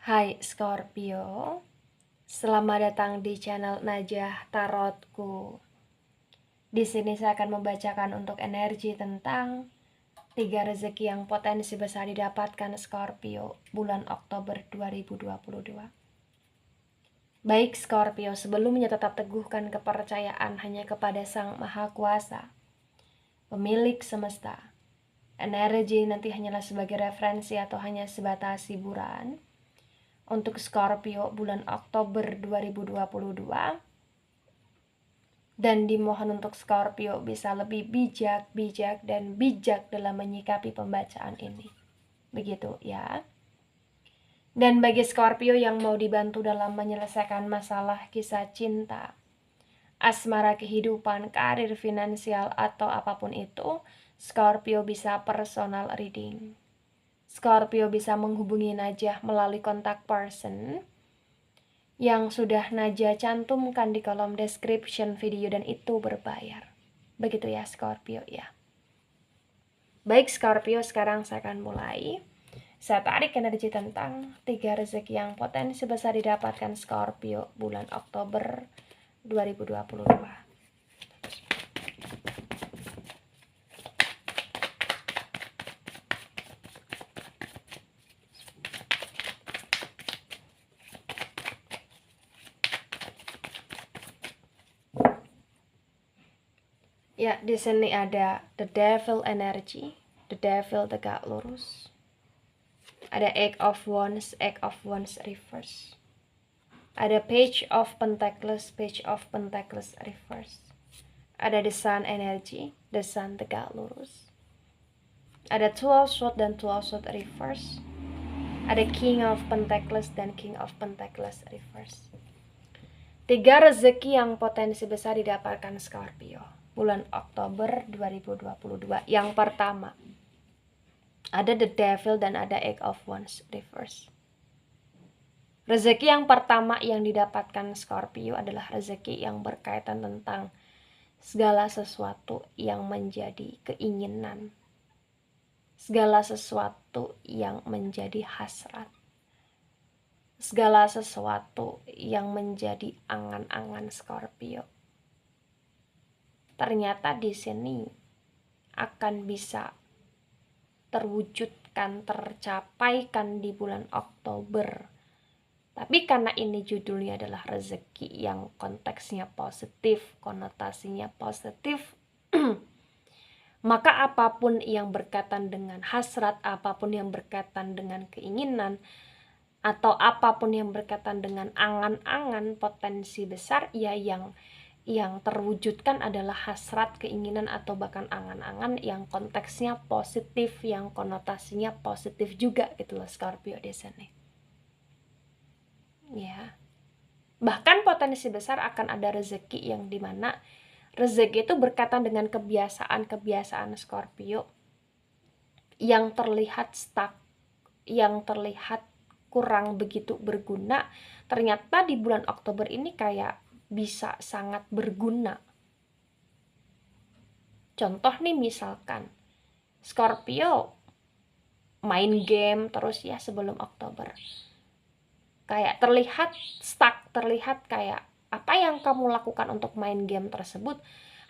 Hai Scorpio, selamat datang di channel Najah Tarotku. Di sini saya akan membacakan untuk energi tentang 3 rezeki yang potensi besar didapatkan Scorpio bulan Oktober 2022. Baik Scorpio, sebelumnya tetap teguhkan kepercayaan hanya kepada Sang Maha Kuasa, pemilik semesta. Energi nanti hanyalah sebagai referensi atau hanya sebatas hiburan. Untuk Scorpio bulan Oktober 2022, dan dimohon untuk Scorpio bisa lebih bijak dan bijak dalam menyikapi pembacaan ini. Begitu ya. Dan bagi Scorpio yang mau dibantu dalam menyelesaikan masalah kisah cinta, asmara, kehidupan, karir, finansial, atau apapun itu, Scorpio bisa personal reading. Scorpio bisa menghubungi Najah melalui kontak person yang sudah Najah cantumkan di kolom description video, dan itu berbayar. Begitu ya Scorpio ya. Baik Scorpio, sekarang saya akan mulai. Saya tarik energi tentang 3 rezeki yang potensi besar didapatkan Scorpio bulan Oktober 2022. Ya, di sini ada The Devil energy, The Devil tegak lurus. Ada Eight of Wands reverse. Ada Page of Pentacles reverse. Ada The Sun energy, The Sun tegak lurus. Ada Two of Swords dan Two of Swords reverse. Ada King of Pentacles dan King of Pentacles reverse. 3 rezeki yang potensi besar didapatkan Scorpio bulan Oktober 2022. Yang pertama, ada The Devil dan ada Eight of Wands reverse. Rezeki yang pertama yang didapatkan Scorpio adalah rezeki yang berkaitan tentang segala sesuatu yang menjadi keinginan, segala sesuatu yang menjadi hasrat, segala sesuatu yang menjadi angan-angan Scorpio. Ternyata di sini akan bisa terwujudkan, tercapaikan di bulan Oktober. Tapi karena ini judulnya adalah rezeki yang konteksnya positif, konotasinya positif, maka apapun yang berkaitan dengan hasrat, apapun yang berkaitan dengan keinginan, atau apapun yang berkaitan dengan angan-angan potensi besar, ya yang terwujudkan adalah hasrat, keinginan, atau bahkan angan-angan yang konteksnya positif, yang konotasinya positif juga gitu loh Scorpio di sini. Ya. Bahkan potensi besar akan ada rezeki yang dimana rezeki itu berkaitan dengan kebiasaan Scorpio yang terlihat stuck, yang terlihat kurang begitu berguna, ternyata di bulan Oktober ini kayak bisa sangat berguna. Contoh nih, misalkan Scorpio main game terus ya sebelum Oktober, kayak terlihat stuck, terlihat kayak apa yang kamu lakukan untuk main game tersebut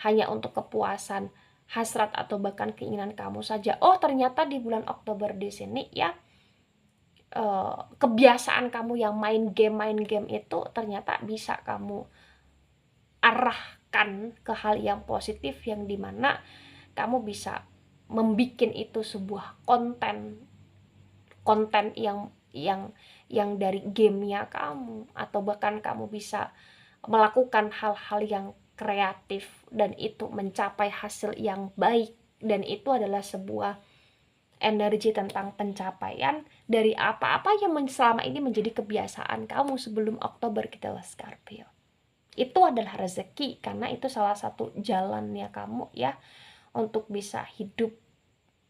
hanya untuk kepuasan hasrat atau bahkan keinginan kamu saja. Oh, ternyata di bulan Oktober di sini ya, kebiasaan kamu yang main game itu ternyata bisa kamu arahkan ke hal yang positif, yang dimana kamu bisa membikin itu sebuah konten yang dari gamenya kamu, atau bahkan kamu bisa melakukan hal-hal yang kreatif dan itu mencapai hasil yang baik, dan itu adalah sebuah energi tentang pencapaian dari apa-apa yang selama ini menjadi kebiasaan kamu sebelum Oktober gitu loh Scorpio. Itu adalah rezeki karena itu salah satu jalannya kamu ya untuk bisa hidup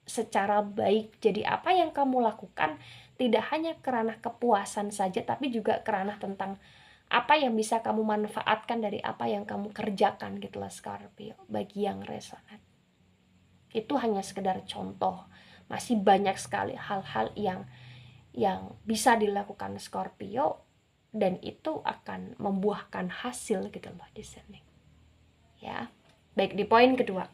secara baik. Jadi apa yang kamu lakukan tidak hanya karena kepuasan saja, tapi juga karena tentang apa yang bisa kamu manfaatkan dari apa yang kamu kerjakan gitu lah Scorpio. Bagi yang resonan, itu hanya sekedar contoh, masih banyak sekali hal-hal yang bisa dilakukan Scorpio dan itu akan membuahkan hasil gitu loh di sini. Ya. Baik, di poin kedua.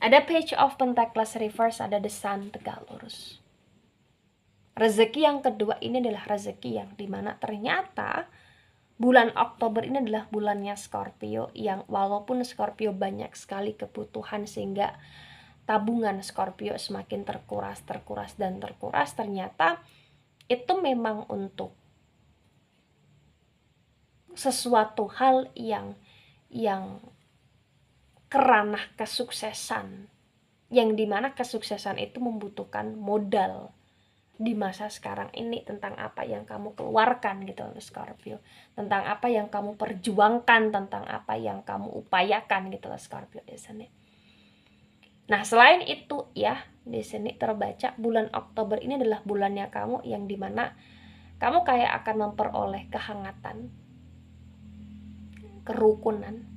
Ada Page of Pentacles reverse, ada the Sun tegak lurus. Rezeki yang kedua ini adalah rezeki yang dimana ternyata bulan Oktober ini adalah bulannya Scorpio, yang walaupun Scorpio banyak sekali kebutuhan sehingga tabungan Scorpio semakin terkuras, ternyata itu memang untuk sesuatu hal yang keranah kesuksesan, yang dimana kesuksesan itu membutuhkan modal di masa sekarang ini, tentang apa yang kamu keluarkan gitu loh Scorpio, tentang apa yang kamu perjuangkan, tentang apa yang kamu upayakan gitu loh Scorpio di sini. Nah, selain itu ya, di sini terbaca bulan Oktober ini adalah bulannya kamu, yang dimana kamu kayak akan memperoleh kehangatan, kerukunan,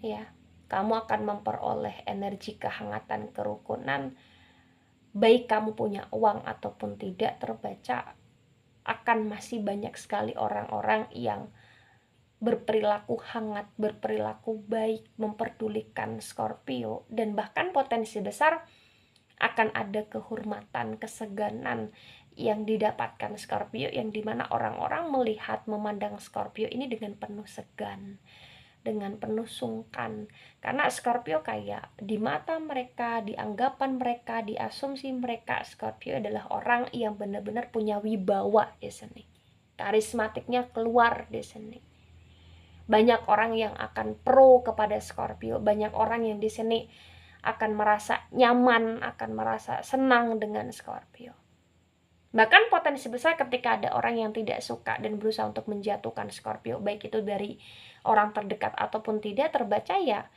ya. Kamu akan memperoleh energi kehangatan, kerukunan, baik kamu punya uang ataupun tidak. Terbaca akan masih banyak sekali orang-orang yang berperilaku hangat, berperilaku baik, memperdulikan Scorpio, dan bahkan potensi besar akan ada kehormatan, keseganan yang didapatkan Scorpio, yang dimana orang-orang melihat, memandang Scorpio ini dengan penuh segan, dengan penuh sungkan, karena Scorpio kayak di mata mereka, di anggapan mereka, di asumsi mereka, Scorpio adalah orang yang benar-benar punya wibawa di sini, karismatiknya keluar di sini. Banyak orang yang akan pro kepada Scorpio, banyak orang yang di sini akan merasa nyaman, akan merasa senang dengan Scorpio. Bahkan potensi besar ketika ada orang yang tidak suka dan berusaha untuk menjatuhkan Scorpio, baik itu dari orang terdekat ataupun tidak, terbaca ya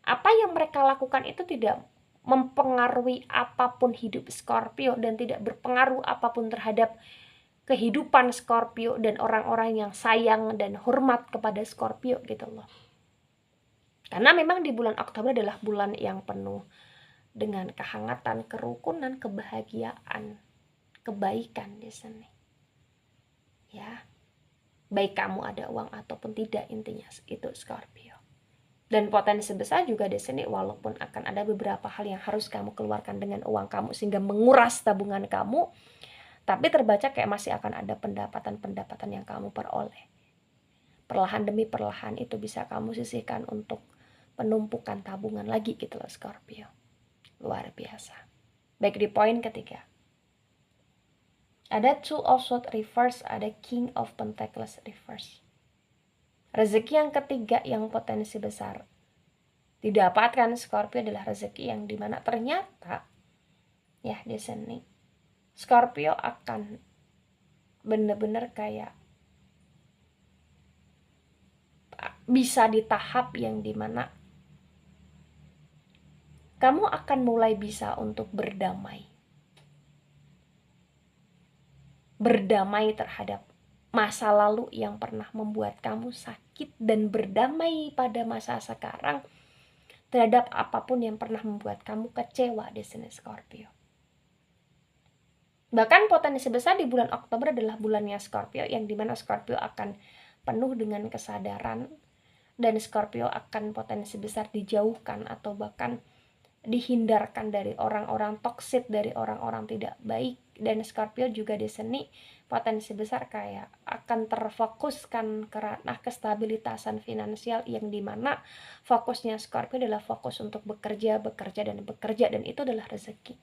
apa yang mereka lakukan itu tidak mempengaruhi apapun hidup Scorpio dan tidak berpengaruh apapun terhadap kehidupan Scorpio dan orang-orang yang sayang dan hormat kepada Scorpio gitu loh. Karena memang di bulan Oktober adalah bulan yang penuh dengan kehangatan, kerukunan, kebahagiaan, kebaikan di sini. Ya. Baik kamu ada uang ataupun tidak, intinya itu Scorpio. Dan potensi besar juga di sini, walaupun akan ada beberapa hal yang harus kamu keluarkan dengan uang kamu sehingga menguras tabungan kamu, tapi terbaca kayak masih akan ada pendapatan-pendapatan yang kamu peroleh. Perlahan demi perlahan itu bisa kamu sisihkan untuk penumpukan tabungan lagi gitu loh Scorpio. Luar biasa. Baik, di poin ketiga. Ada Two of Swords reverse, ada King of Pentacles reverse. Rezeki yang ketiga yang potensi besar didapatkan Scorpio adalah rezeki yang dimana ternyata ya di sini Scorpio akan benar-benar kayak bisa di tahap yang dimana kamu akan mulai bisa untuk berdamai terhadap masa lalu yang pernah membuat kamu sakit, dan berdamai pada masa sekarang terhadap apapun yang pernah membuat kamu kecewa di sini Scorpio. Bahkan potensi besar di bulan Oktober adalah bulannya Scorpio, yang dimana Scorpio akan penuh dengan kesadaran, dan Scorpio akan potensi besar dijauhkan atau bahkan dihindarkan dari orang-orang toksik, dari orang-orang tidak baik. Dan Scorpio juga di sini potensi besar kayak akan terfokuskan karena kestabilitasan finansial, yang dimana fokusnya Scorpio adalah fokus untuk bekerja, dan itu adalah rezeki.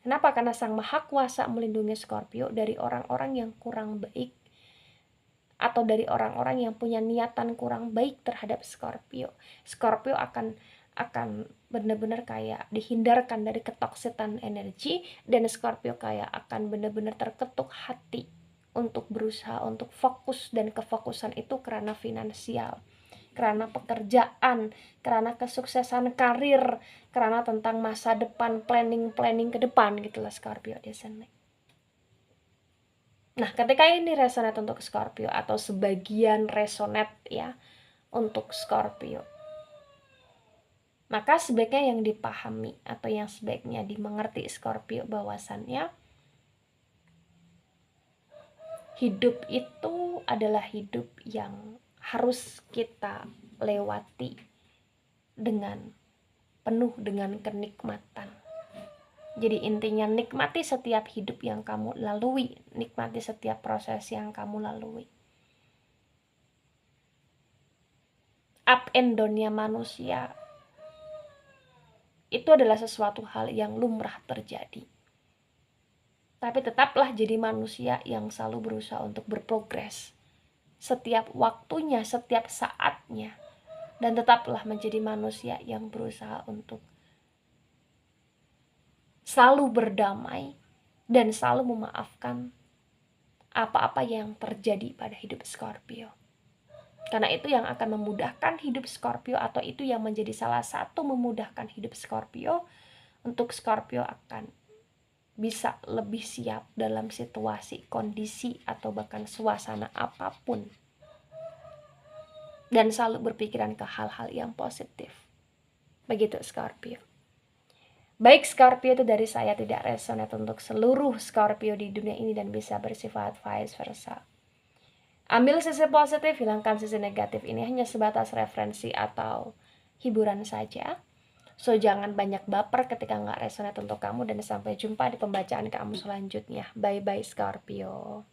Kenapa? Karena Sang Maha Kuasa melindungi Scorpio dari orang-orang yang kurang baik atau dari orang-orang yang punya niatan kurang baik terhadap Scorpio. Scorpio akan benar-benar kayak dihindarkan dari ketoksitan energi, dan Scorpio kayak akan benar-benar terketuk hati untuk berusaha untuk fokus, dan kefokusan itu karena finansial, karena pekerjaan, karena kesuksesan karir, karena tentang masa depan, planning ke depan gitulah Scorpio di sini. Nah, ketika ini resonate untuk Scorpio atau sebagian resonate ya untuk Scorpio, maka sebaiknya yang dipahami atau yang sebaiknya dimengerti Scorpio bahwasannya Hidup itu adalah hidup yang harus kita lewati dengan penuh dengan kenikmatan. Jadi intinya nikmati setiap hidup yang kamu lalui, nikmati setiap proses yang kamu lalui. Up and down-nya manusia itu adalah sesuatu hal yang lumrah terjadi. Tapi tetaplah jadi manusia yang selalu berusaha untuk berprogres setiap waktunya, setiap saatnya. Dan tetaplah menjadi manusia yang berusaha untuk selalu berdamai dan selalu memaafkan apa-apa yang terjadi pada hidup Scorpio. Karena itu yang akan memudahkan hidup Scorpio, atau itu yang menjadi salah satu memudahkan hidup Scorpio. Untuk Scorpio akan bisa lebih siap dalam situasi, kondisi, atau bahkan suasana apapun. Dan selalu berpikiran ke hal-hal yang positif. Begitu Scorpio. Baik Scorpio, itu dari saya, tidak resonate untuk seluruh Scorpio di dunia ini dan bisa bersifat vice versa. Ambil sisi positif, hilangkan sisi negatif. Ini hanya sebatas referensi atau hiburan saja. So, jangan banyak baper ketika nggak resonate untuk kamu, dan sampai jumpa di pembacaan kamu selanjutnya. Bye-bye Scorpio.